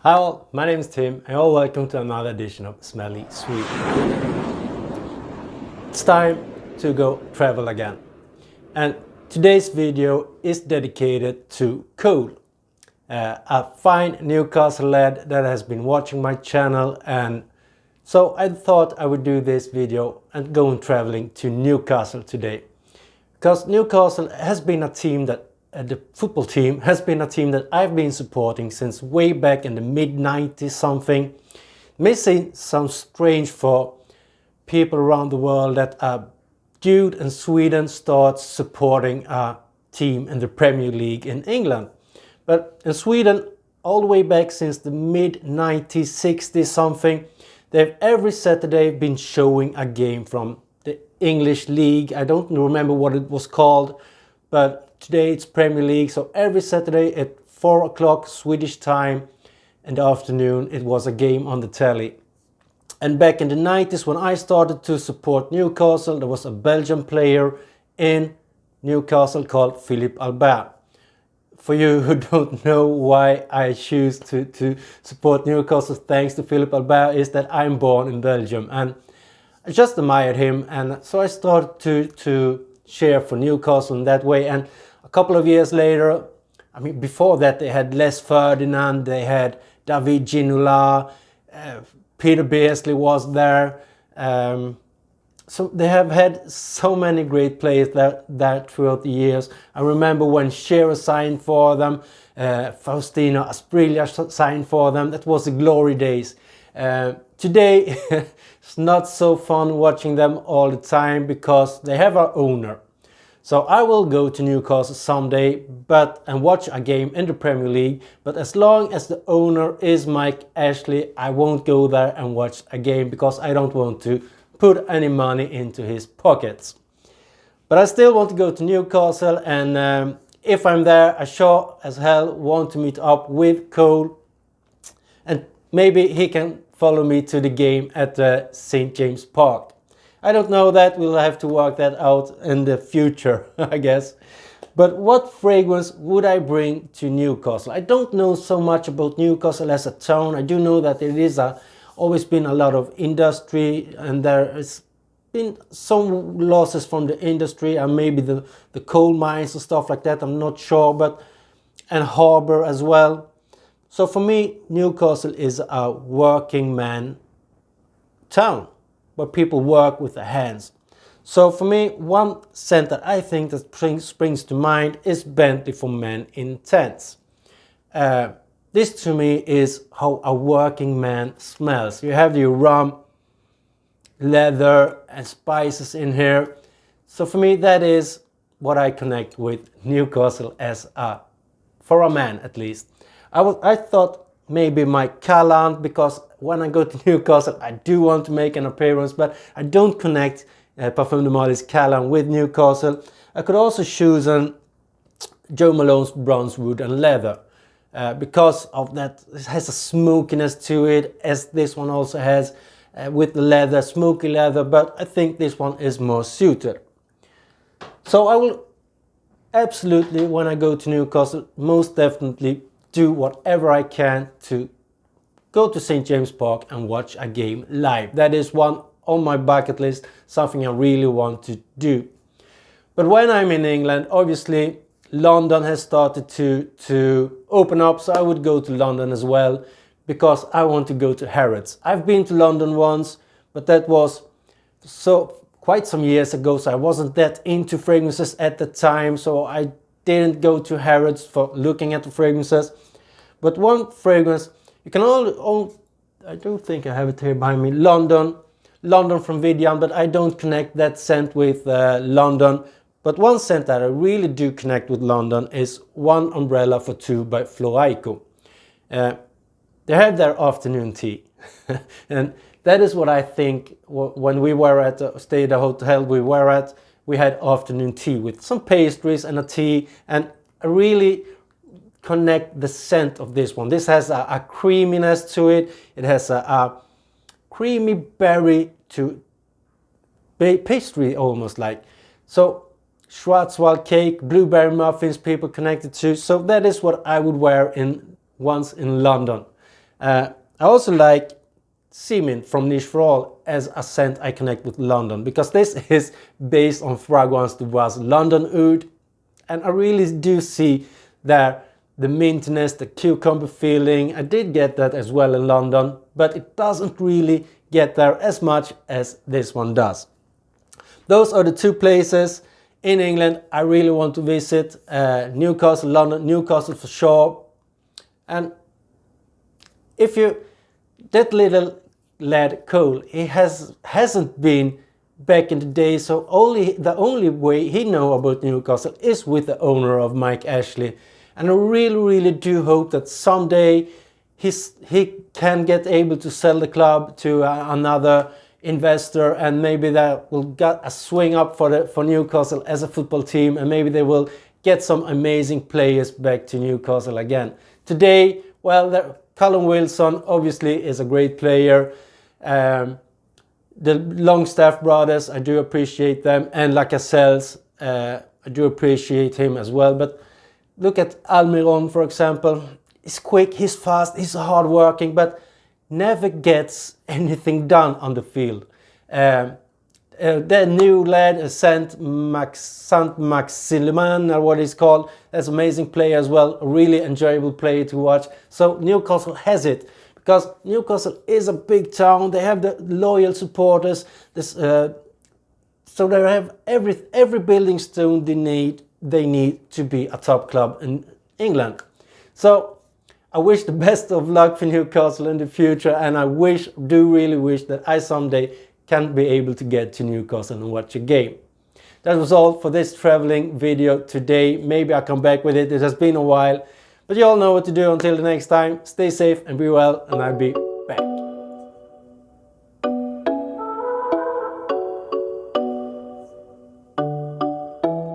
Hi all, my name is Tim and you're welcome to another edition of Smelly Sweden. It's time to go travel again. And today's video is dedicated to Cole, a fine Newcastle lad that has been watching my channel, and so I thought I would do this video and go traveling to Newcastle today. Because Newcastle has been a team that the football team has been a team that I've been supporting since way back in the mid-90s something. It may sound strange for people around the world that a dude in Sweden starts supporting a team in the Premier League in England. But in Sweden, all the way back since the mid-90s, 60s something, they've every Saturday been showing a game from the English League. I don't remember what it was called, but today it's Premier League, so every Saturday at 4 o'clock Swedish time in the afternoon it was a game on the telly. And back in the 90s when I started to support Newcastle, there was a Belgian player in Newcastle called Philippe Albert. For you who don't know why I choose to support Newcastle thanks to Philippe Albert, is that I'm born in Belgium and I just admired him, and so I started to cheer for Newcastle in that way. And a couple of years later, I mean before that they had Les Ferdinand, they had David Ginola, Peter Beardsley was there. So they have had so many great players that throughout the years. I remember when Shearer signed for them, Faustino Asprilla signed for them. That was the glory days. Today it's not so fun watching them all the time because they have an owner. So I will go to Newcastle someday and watch a game in the Premier League, but as long as the owner is Mike Ashley, I won't go there and watch a game because I don't want to put any money into his pockets. But I still want to go to Newcastle, and if I'm there, I sure as hell want to meet up with Cole, and maybe he can follow me to the game at St. James Park. I don't know that, we'll have to work that out in the future, I guess. But what fragrance would I bring to Newcastle? I don't know so much about Newcastle as a town. I do know that it is always been a lot of industry, and there has been some losses from the industry and maybe the coal mines and stuff like that, I'm not sure, and harbour as well. So for me, Newcastle is a working man town where people work with their hands. So for me, one scent that I think that springs to mind is Bentley for Men in Tents. This to me is how a working man smells. You have your rum, leather and spices in here. So for me, that is what I connect with Newcastle as for a man at least. I thought maybe Mike Callan, because when I go to Newcastle I do want to make an appearance, but I don't connect Parfum de Marly's Callan with Newcastle. I could also choose Joe Malone's Bronze Wood and Leather. Because of that, it has a smokiness to it, as this one also has with the leather, smoky leather, but I think this one is more suited. So I will absolutely, when I go to Newcastle, most definitely do whatever I can to go to St. James Park and watch a game live. That is one on my bucket list, something I really want to do. But when I'm in England, obviously London has started to open up, so I would go to London as well because I want to go to Harrods. I've been to London once, but that was quite some years ago, so I wasn't that into fragrances at the time, so I didn't go to Harrods for looking at the fragrances. But one fragrance, you can I don't think I have it here behind me, London from Vidian, but I don't connect that scent with London. But one scent that I really do connect with London is One Umbrella for Two by Floraiko. They have their afternoon tea. And that is what I think when we were stayed at the hotel we were at. We had afternoon tea with some pastries and a tea, and I really connect the scent of this one. This has a creaminess to it. It has a creamy berry to pastry almost like. So Schwarzwald cake, blueberry muffins people connected to. So that is what I would wear once in London. I also like Seamin from Niche for All as a scent I connect with London, because this is based on fragrance that was London oud, and I really do see there the mintness, the cucumber feeling. I did get that as well in London, but it doesn't really get there as much as this one does. Those are the two places in England I really want to visit. Newcastle, London. Newcastle for sure. And if you, that little lad Cole, he hasn't been back in the day, so the only way he know about Newcastle is with the owner of Mike Ashley. And I really do hope that someday he can get able to sell the club to another investor, and maybe that will get a swing up for Newcastle as a football team, and maybe they will get some amazing players back to Newcastle again. Today, well, Callum Wilson obviously is a great player. The Longstaff brothers, I do appreciate them, and Lascelles, I do appreciate him as well. But look at Almiron, for example. He's quick, he's fast, he's hard-working, but never gets anything done on the field. The new lad, Saint Maximin, or what he's called, that's an amazing player as well, a really enjoyable player to watch. So Newcastle has it, because Newcastle is a big town. They have the loyal supporters. So they have every building stone they need to be a top club in England. So I wish the best of luck for Newcastle in the future, and I do really wish that I someday can be able to get to Newcastle and watch a game. That was all for this traveling video today. Maybe I'll come back with it. It has been a while, but you all know what to do. Until the next time, stay safe and be well, and I'll be